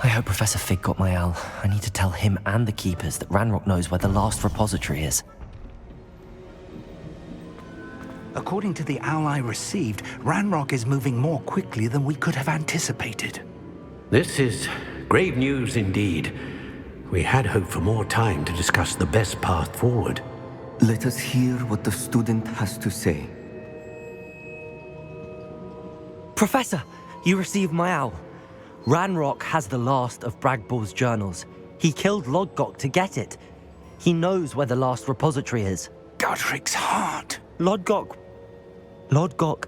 I hope Professor Fig got my owl. I need to tell him and the Keepers that Ranrock knows where the last repository is. According to the owl I received, Ranrock is moving more quickly than we could have anticipated. This is grave news indeed. We had hoped for more time to discuss the best path forward. Let us hear what the student has to say. Professor, you received my owl. Ranrock has the last of Bragbor's journals. He killed Lodgok to get it. He knows where the last repository is. Godric's heart. Lodgok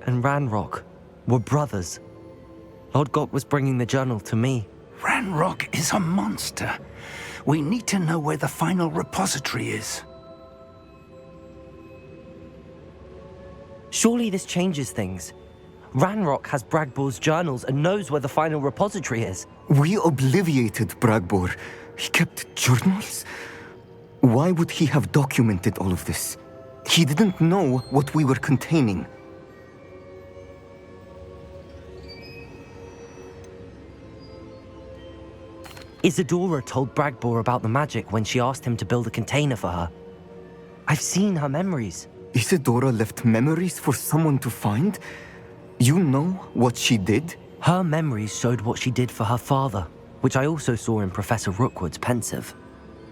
and Ranrock were brothers. Lodgok was bringing the journal to me. Ranrock is a monster. We need to know where the final repository is. Surely this changes things. Ranrock has Bragbor's journals and knows where the final repository is. We obliviated Bragbor. He kept journals? Why would he have documented all of this? He didn't know what we were containing. Isadora told Bragbor about the magic when she asked him to build a container for her. I've seen her memories. Isadora left memories for someone to find? You know what she did? Her memories showed what she did for her father, which I also saw in Professor Rookwood's pensive.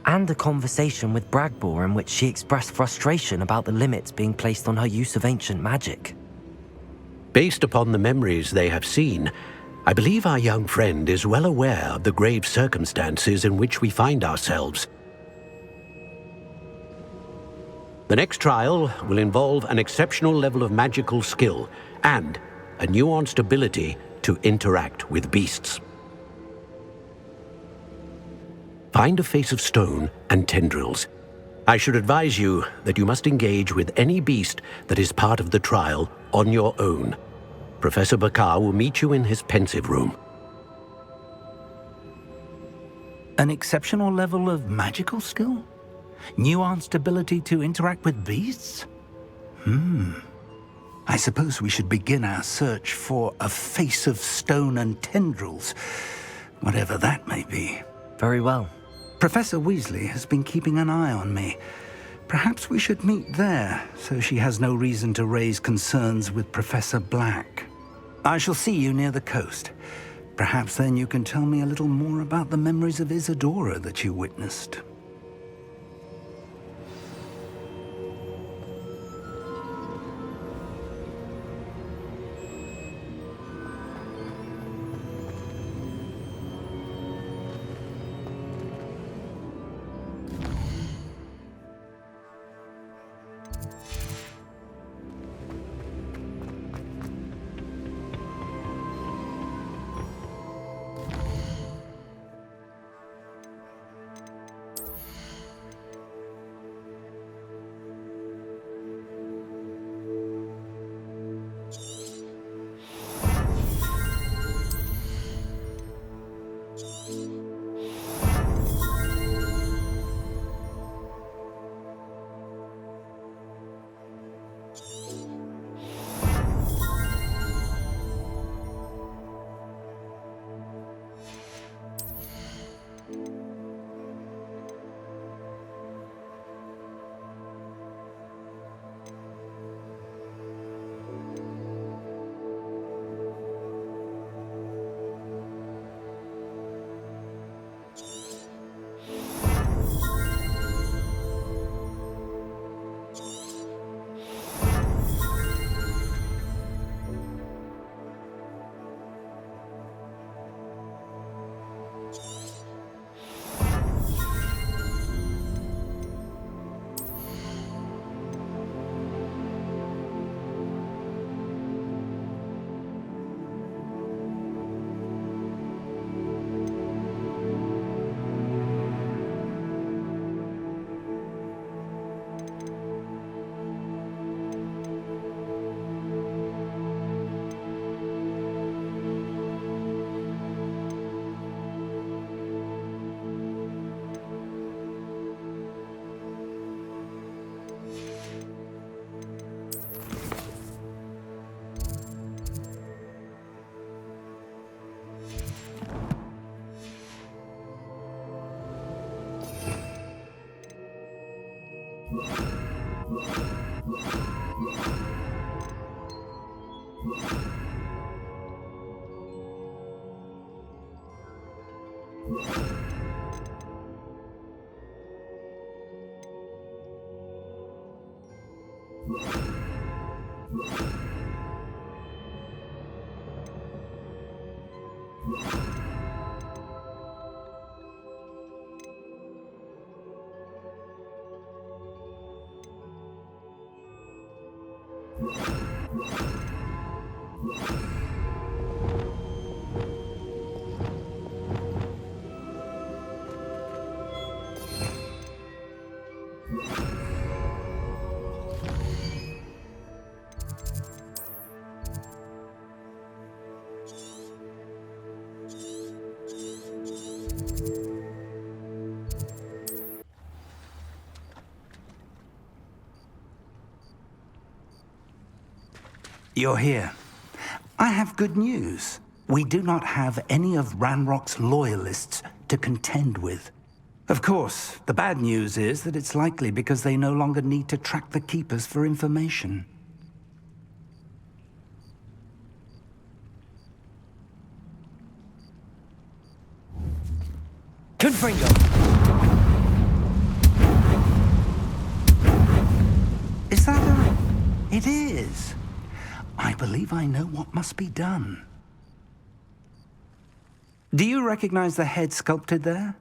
And a conversation with Bragbor in which she expressed frustration about the limits being placed on her use of ancient magic. Based upon the memories they have seen, I believe our young friend is well aware of the grave circumstances in which we find ourselves. The next trial will involve an exceptional level of magical skill and a nuanced ability to interact with beasts. Find a face of stone and tendrils. I should advise you that you must engage with any beast that is part of the trial on your own. Professor Bakar will meet you in his pensive room. An exceptional level of magical skill? Nuanced ability to interact with beasts? I suppose we should begin our search for a face of stone and tendrils, whatever that may be. Very well. Professor Weasley has been keeping an eye on me. Perhaps we should meet there, so she has no reason to raise concerns with Professor Black. I shall see you near the coast. Perhaps then you can tell me a little more about the memories of Isadora that you witnessed. You're here. I have good news. We do not have any of Ranrock's loyalists to contend with. Of course, the bad news is that it's likely because they no longer need to track the Keepers for information. Confringo! Is that a... It is. I believe I know what must be done. Do you recognize the head sculpted there?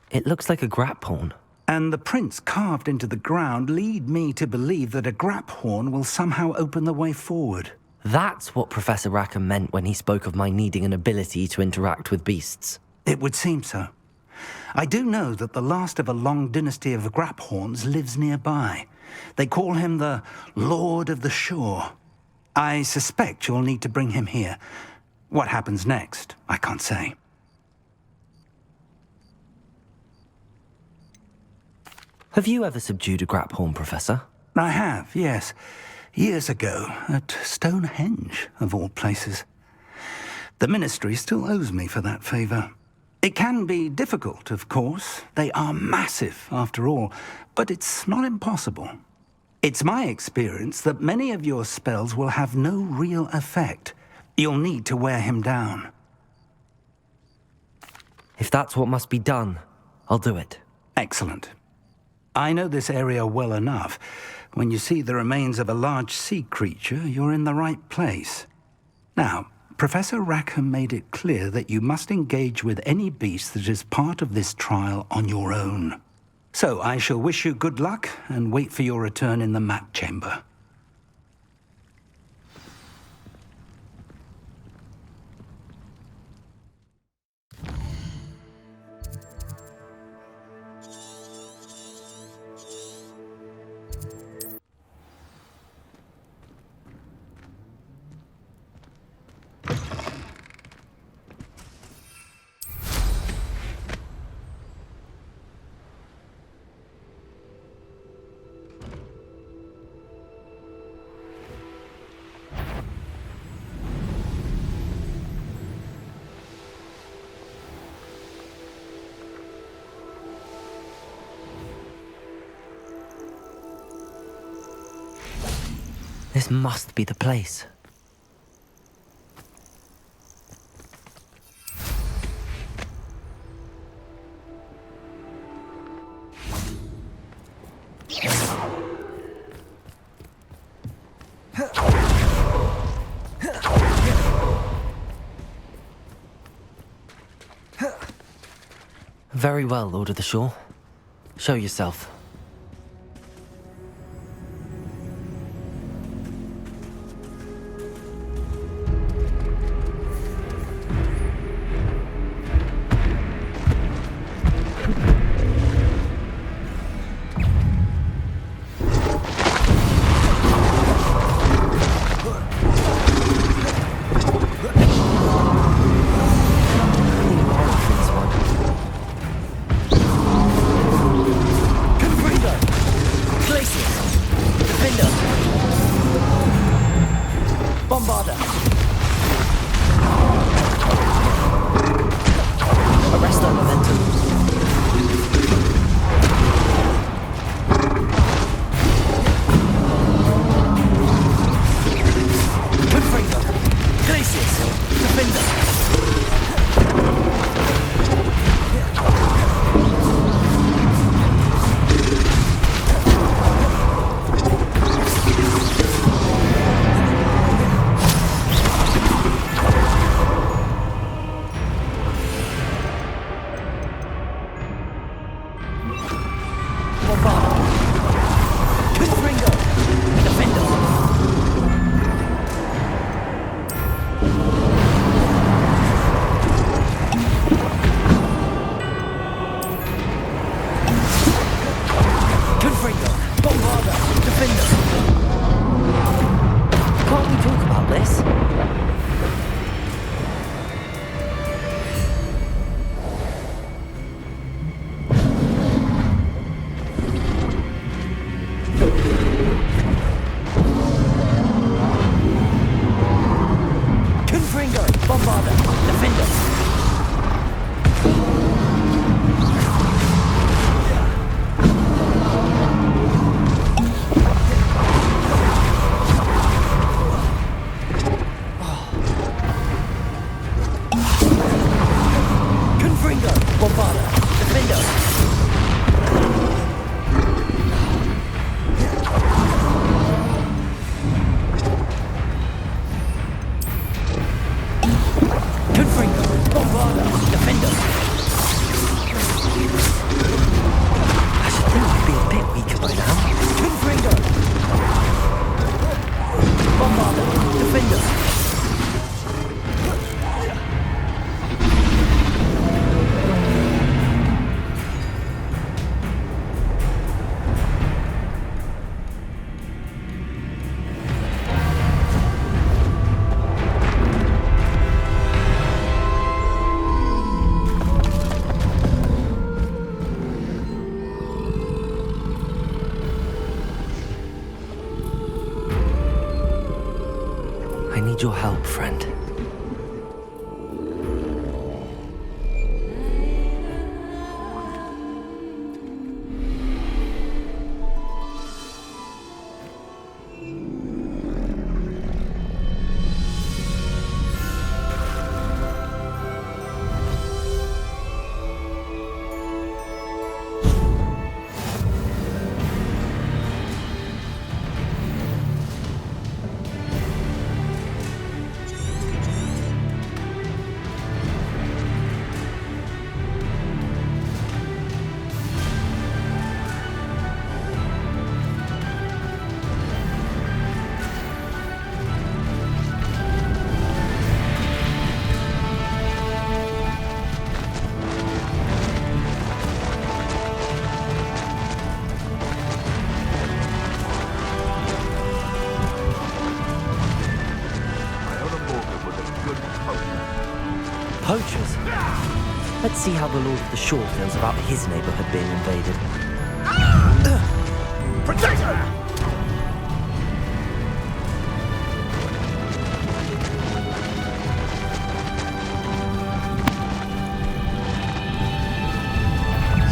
It looks like a grap horn. And the prints carved into the ground lead me to believe that a grap horn will somehow open the way forward. That's what Professor Rackham meant when he spoke of my needing an ability to interact with beasts. It would seem so. I do know that the last of a long dynasty of grap horns lives nearby. They call him the Lord of the Shore. I suspect you'll need to bring him here. What happens next, I can't say. Have you ever subdued a grap horn, Professor? I have, yes. Years ago, at Stonehenge, of all places. The Ministry still owes me for that favor. It can be difficult, of course. They are massive, after all, but it's not impossible. It's my experience that many of your spells will have no real effect. You'll need to wear him down. If that's what must be done, I'll do it. Excellent. I know this area well enough. When you see the remains of a large sea creature, you're in the right place. Now, Professor Rackham made it clear that you must engage with any beast that is part of this trial on your own. So I shall wish you good luck and wait for your return in the map chamber. This must be the place. Very well, Lord of the Shore. Show yourself. need your help, friend. Poachers? Let's see how the Lord of the Shore feels about his neighborhood being invaded. Protect her!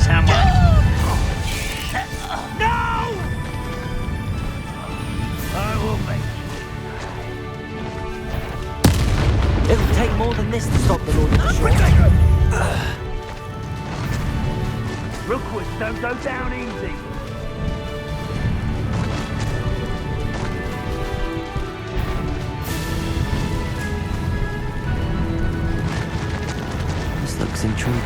Someone. No! I will make It'll take more than this to stop the Lord of the Shore. Rookwood don't go down easy. This looks intriguing.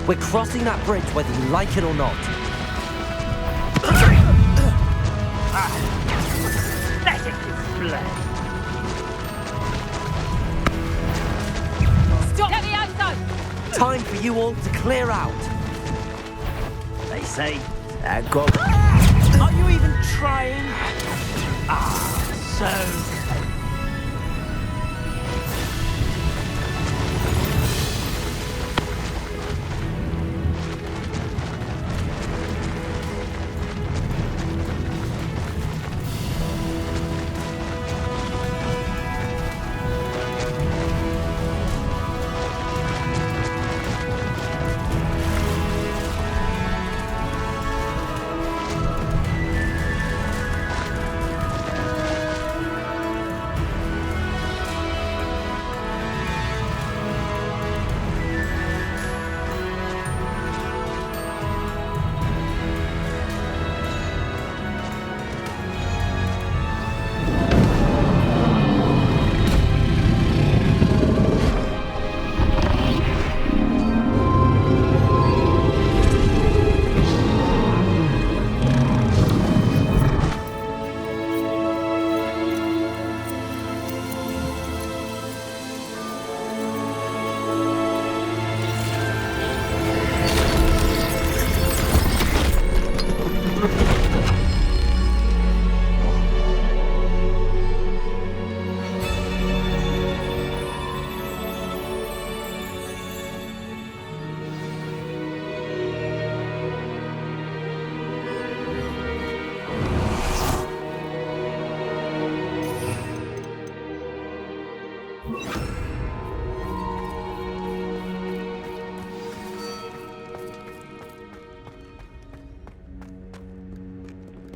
We're crossing that bridge whether you like it or not. Let it display. Stop! Levioso! Time for you all to clear out. They say, Go. are you even trying? So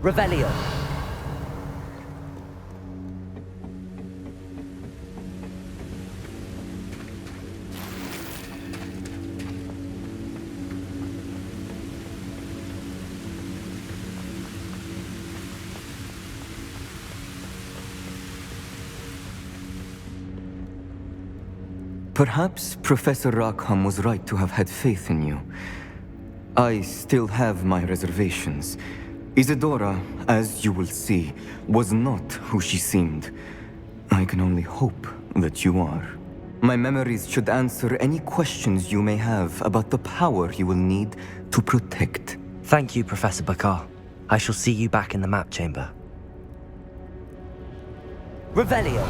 Revelio. Perhaps Professor Rackham was right to have had faith in you. I still have my reservations. Isadora, as you will see, was not who she seemed. I can only hope that you are. My memories should answer any questions you may have about the power you will need to protect. Thank you, Professor Bakar. I shall see you back in the map chamber. Revelio.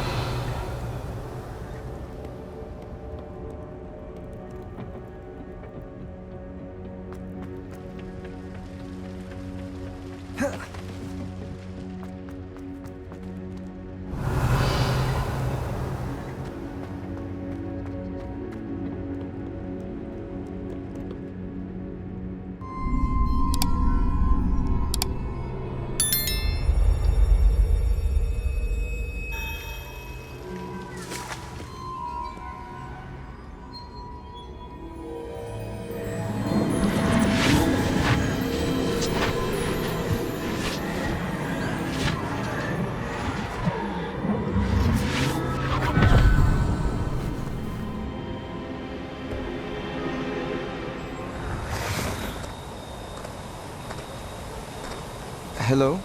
Hello?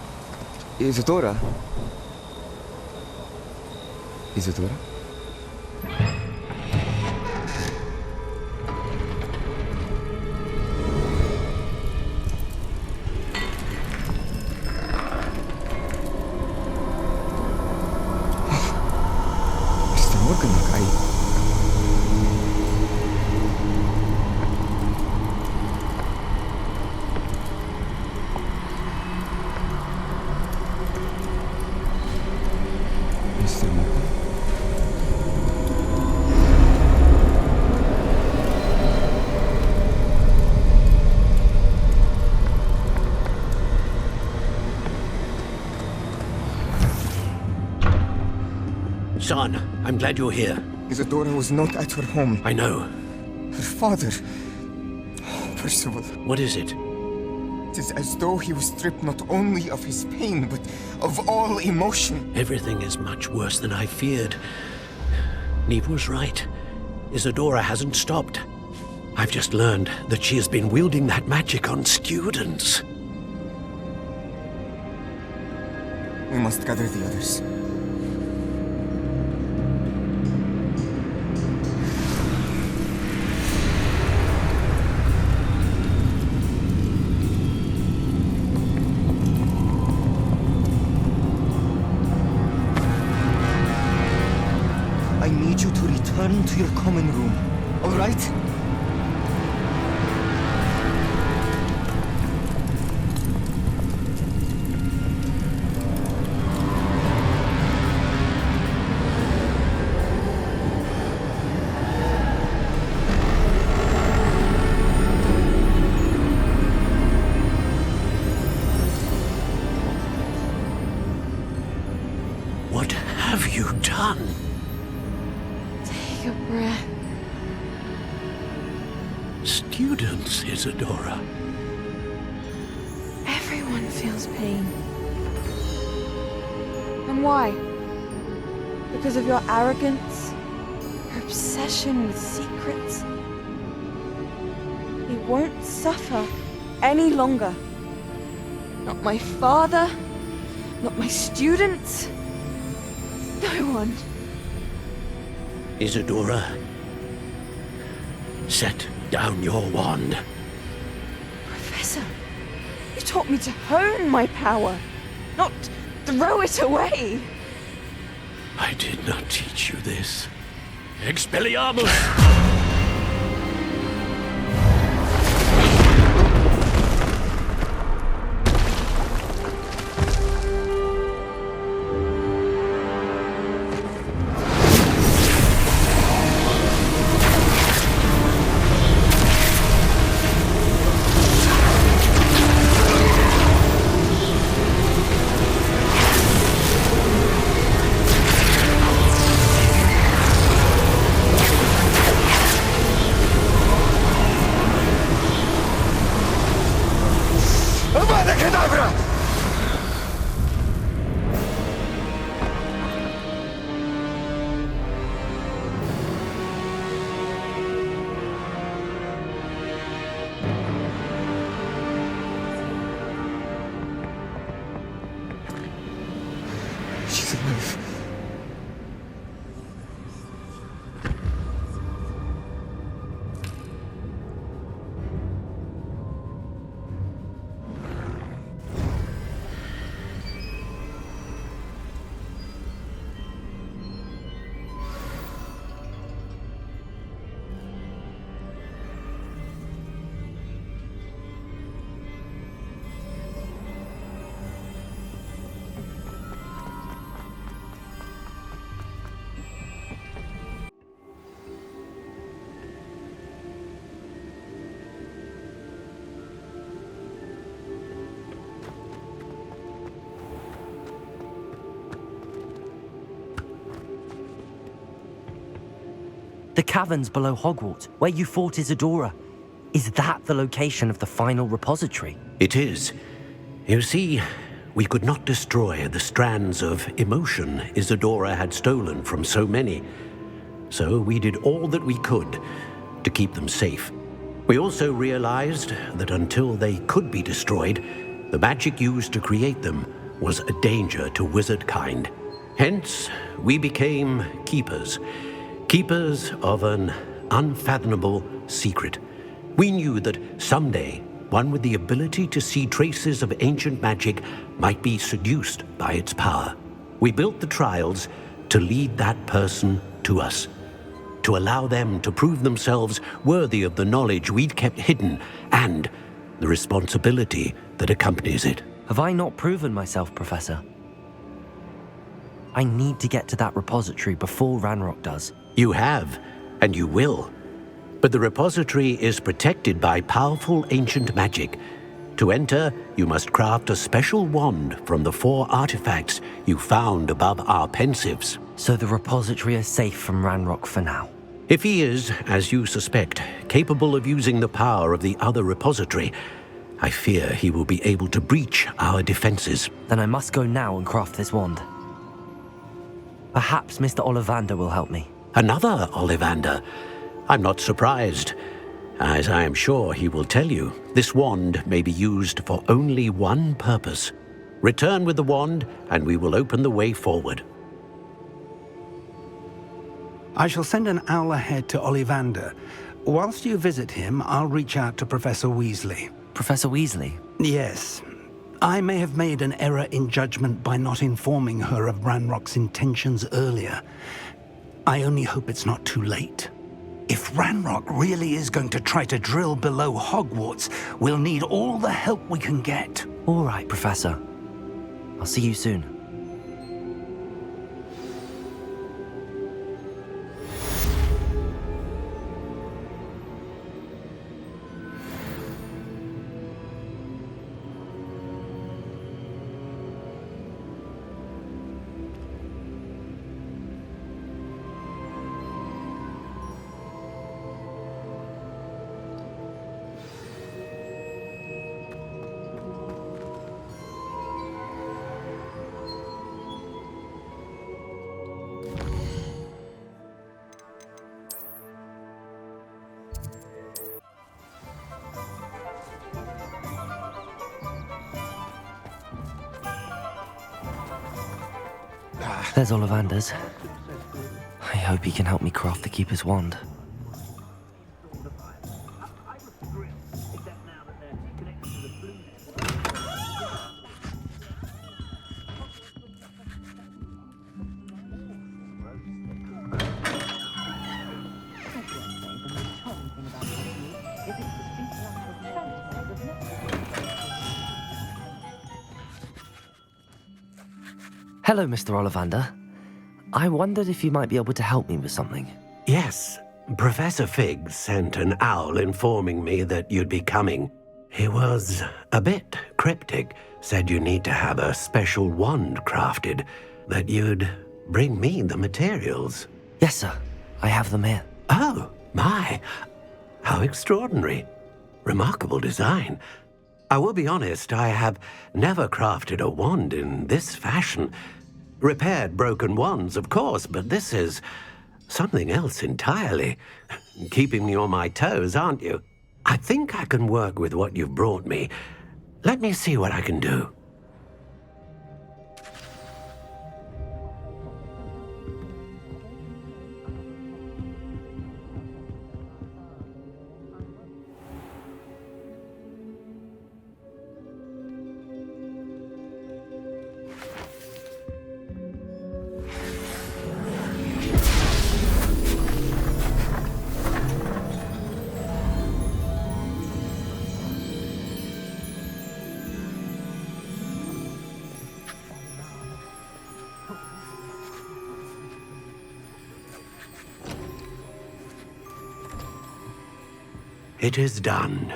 Isadora? Isadora? Mr. Morganlock, Mr. Morgan? Son, I'm glad you're here. Isadora was not at her home. I know. Her father... Oh, Percival. What is it? It is as though he was stripped not only of his pain, but of all emotion. Everything is much worse than I feared. Neve was right. Isadora hasn't stopped. I've just learned that she has been wielding that magic on students. We must gather the others. I need you to return to your common room, all right? What have you done? Take a breath. Students, Isadora. Everyone feels pain. And why? Because of your arrogance? Your obsession with secrets? He won't suffer any longer. Not my father, not my students, no one. Isadora, set down your wand. Professor, you taught me to hone my power, not throw it away. I did not teach you this. Expelliarmus! She's alive. The caverns below Hogwarts, where you fought Isadora. Is that the location of the final repository? It is. You see, we could not destroy the strands of emotion Isadora had stolen from so many. So we did all that we could to keep them safe. We also realized that until they could be destroyed, The magic used to create them was a danger to wizard kind. Hence, we became keepers. Keepers of an unfathomable secret. We knew that someday, one with the ability to see traces of ancient magic might be seduced by its power. We built the trials to lead that person to us, to allow them to prove themselves worthy of the knowledge we'd kept hidden and the responsibility that accompanies it. Have I not proven myself, Professor? I need to get to that repository before Ranrock does. You have, and you will. But the repository is protected by powerful ancient magic. To enter, you must craft a special wand from the 4 artifacts you found above our pensives. So the repository is safe from Ranrock for now. If he is, as you suspect, capable of using the power of the other repository, I fear he will be able to breach our defenses. Then I must go now and craft this wand. Perhaps Mr. Ollivander will help me. Another Ollivander? I'm not surprised. As I am sure he will tell you, this wand may be used for only one purpose. Return with the wand, and we will open the way forward. I shall send an owl ahead to Ollivander. Whilst you visit him, I'll reach out to Professor Weasley. Professor Weasley? Yes. I may have made an error in judgment by not informing her of Ranrock's intentions earlier. I only hope it's not too late. If Ranrock really is going to try to drill below Hogwarts, we'll need all the help we can get. All right, Professor. I'll see you soon. There's Ollivander's. I hope he can help me craft the Keeper's wand. Hello, Mr. Ollivander. I wondered if you might be able to help me with something. Yes, Professor Fig sent an owl informing me that you'd be coming. He was a bit cryptic, said you need to have a special wand crafted, that you'd bring me the materials. Yes, sir. I have them here. Oh, my. How extraordinary. Remarkable design. I will be honest, I have never crafted a wand in this fashion. Repaired broken wands, of course, but this is something else entirely. Keeping me on my toes, aren't you? I think I can work with what you've brought me. Let me see what I can do. It is done.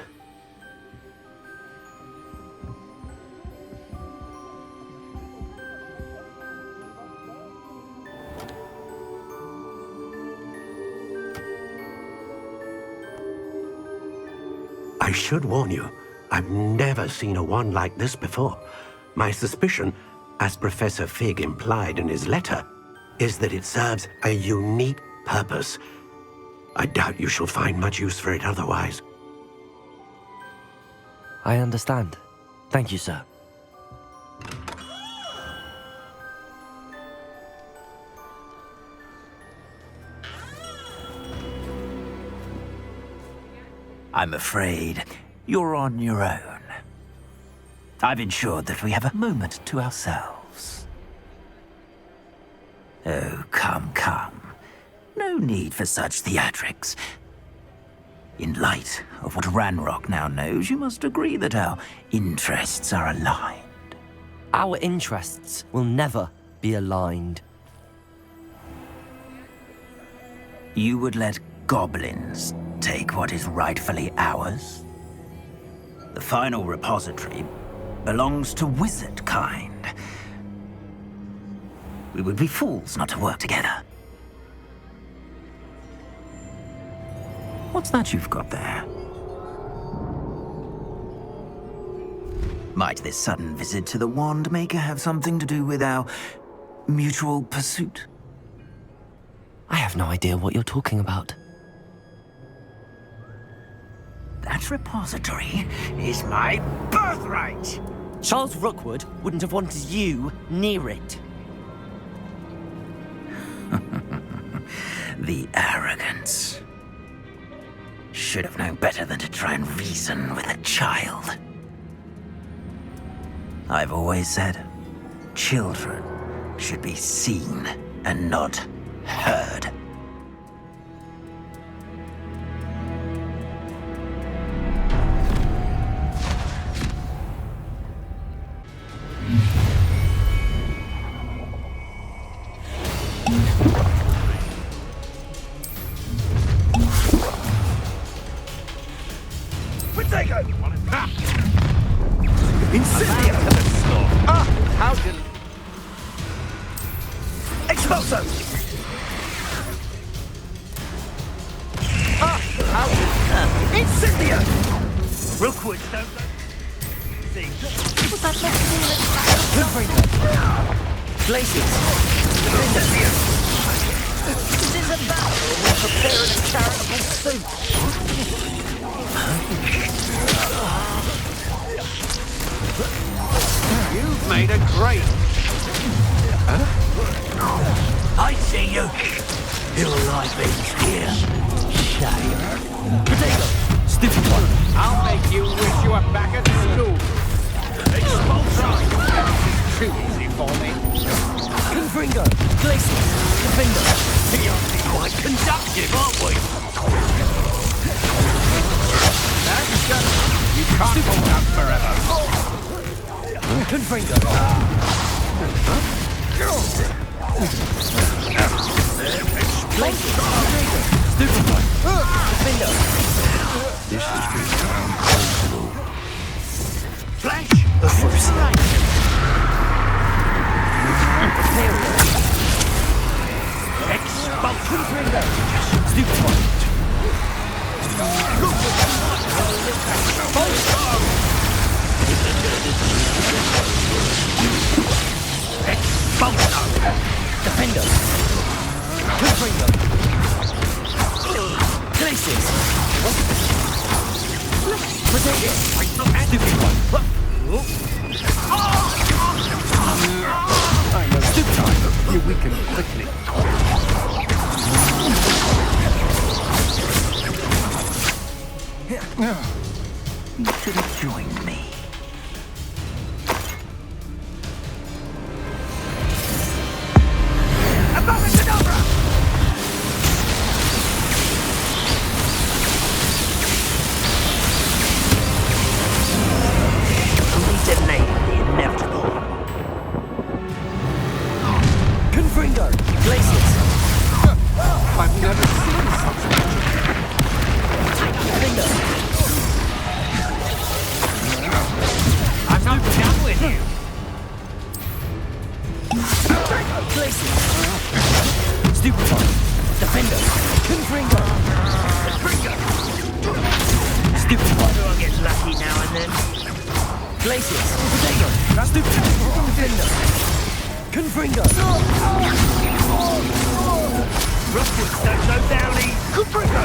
I should warn you, I've never seen a wand like this before. My suspicion, as Professor Fig implied in his letter, is that it serves a unique purpose. I doubt you shall find much use for it otherwise. I understand. Thank you, sir. I'm afraid you're on your own. I've ensured that we have a moment to ourselves. Oh, come, come. No need for such theatrics. In light of what Ranrock now knows, you must agree that our interests are aligned. Our interests will never be aligned. You would let goblins take what is rightfully ours? The final repository belongs to wizard kind. We would be fools not to work together. What's that you've got there? Might this sudden visit to the Wand Maker have something to do with our mutual pursuit? I have no idea what you're talking about. That repository is my birthright! Charles Rookwood wouldn't have wanted you near it. The arrogance. Should have known better than to try and reason with a child. I've always said, children should be seen and not heard. Expulso! Incendio! Rookwood, don't go. See. Was that meant to be an attack? Glaciers! Incendio! This is a battle. We're preparing a charitable suit. You've made a great... I see you! You'll like being here. Shame. Potato! Stupid one! I'll make you wish you were back at school. Expulso! Too easy for me. Confringo! Glaciers! Defender! You're quite conductive, aren't we? That's just... You can't hold out forever. Confringo! Glaciers! Confringo! Stupid one! Defender! This has become personal. Flash! The first right! Expulso! Confringo! Stupid one! Expulso! Defender! Confringo! Glaciers! Potato! Stupid one! I know. Stupid one! You weaken quickly. You should have joined me. Confringo! Glaciers! I've never seen such magic. Finger! I'm not done with you. Glaciers! Stupid one! Defender! Confringo! Stupid one! I'll get lucky now and then. Glaciers! Potato! Stupid! Defender! Confringo! Rookwood, don't go down easy. Confringo!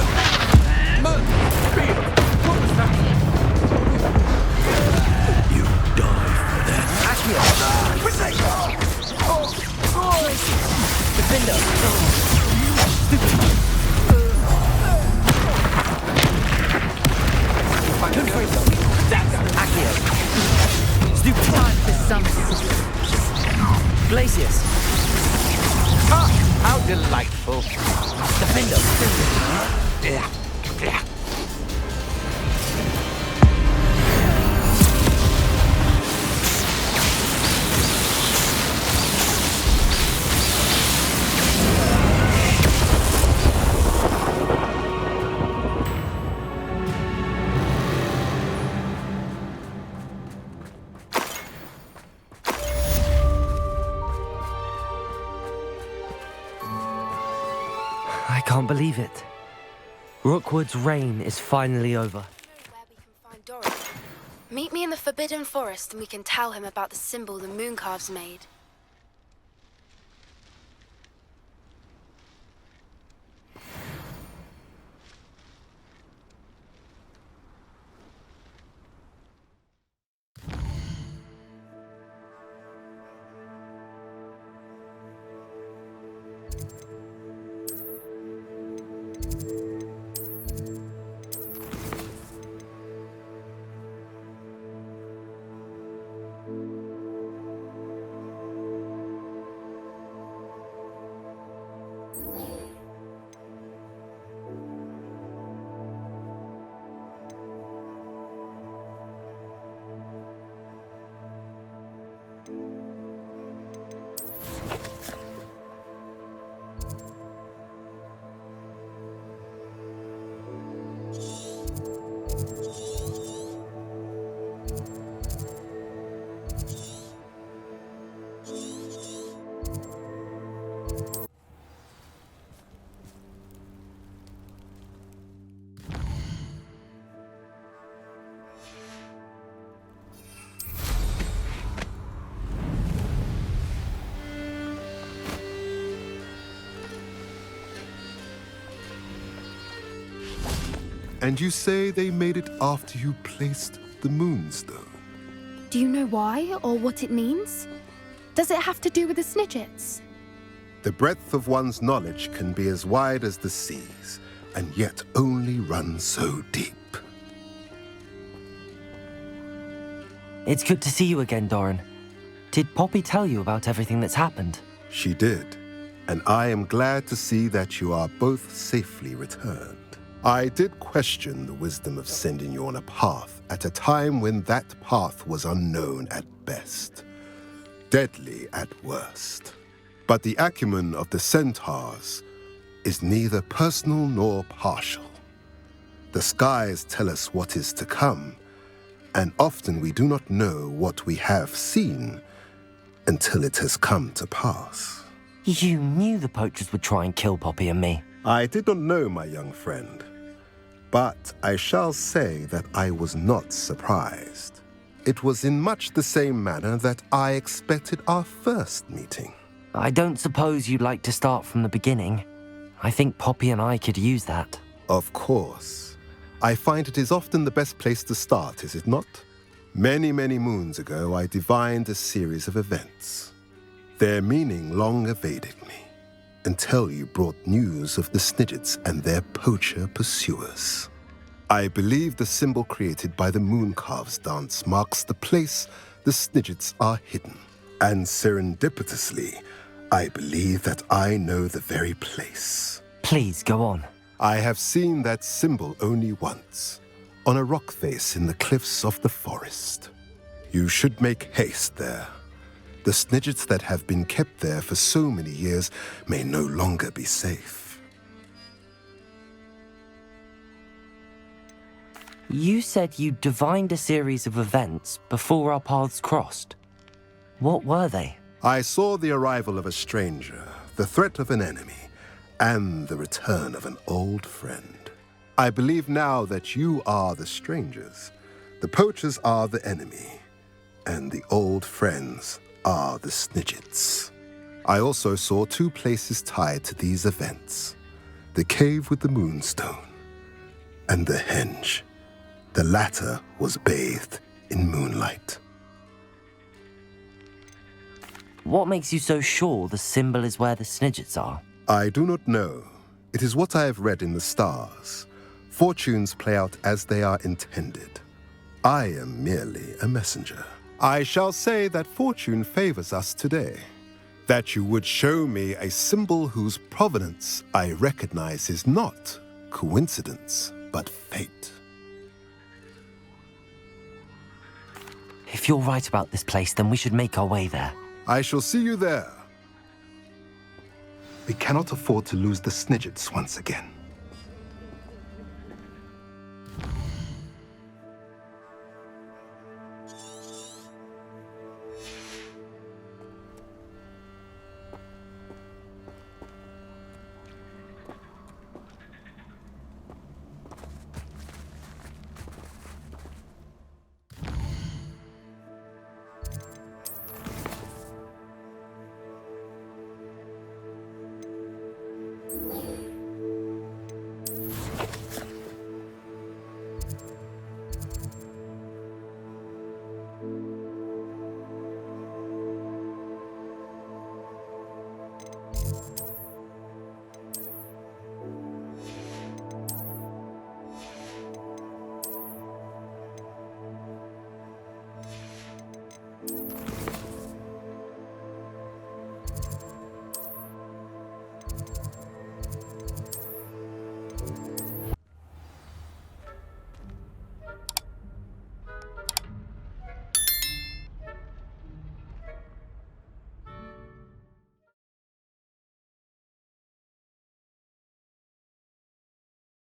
You Time for some Glacius. Ah, how delightful. Defender. I can't believe it. Rookwood's reign is finally over. Where we can find Doran. Meet me in the Forbidden Forest and we can tell him about the symbol the Mooncalves made. And you say they made it after you placed the Moonstone? Do you know why or what it means? Does it have to do with the Snidgets? The breadth of one's knowledge can be as wide as the seas, and yet only run so deep. It's good to see you again, Doran. Did Poppy tell you about everything that's happened? She did, and I am glad to see that you are both safely returned. I did question the wisdom of sending you on a path at a time when that path was unknown at best, deadly at worst. But the acumen of the centaurs is neither personal nor partial. The skies tell us what is to come, and often we do not know what we have seen until it has come to pass. You knew the poachers would try and kill Poppy and me. I did not know, my young friend, but I shall say that I was not surprised. It was in much the same manner that I expected our first meeting. I don't suppose you'd like to start from the beginning. I think Poppy and I could use that. Of course. I find it is often the best place to start, is it not? Many, many moons ago, I divined a series of events. Their meaning long evaded me, until you brought news of the Snidgets and their poacher pursuers. I believe the symbol created by the Mooncalves dance marks the place the Snidgets are hidden. And serendipitously, I believe that I know the very place. Please, go on. I have seen that symbol only once, on a rock face in the cliffs of the forest. You should make haste there. The Snidgets that have been kept there for so many years may no longer be safe. You said you divined a series of events before our paths crossed. What were they? I saw the arrival of a stranger, the threat of an enemy, and the return of an old friend. I believe now that you are the strangers, the poachers are the enemy, and the old friends are the Snidgets. I also saw two places tied to these events: the cave with the Moonstone and the henge. The latter was bathed in moonlight. what makes you so sure the symbol is where the Snidgets are? I do not know. It is what I have read in the stars. Fortunes play out as they are intended. I am merely a messenger. I shall say that fortune favors us today. That you would show me a symbol whose provenance I recognize is not coincidence, but fate. If you're right about this place, then we should make our way there. I shall see you there. We cannot afford to lose the Snidgets once again.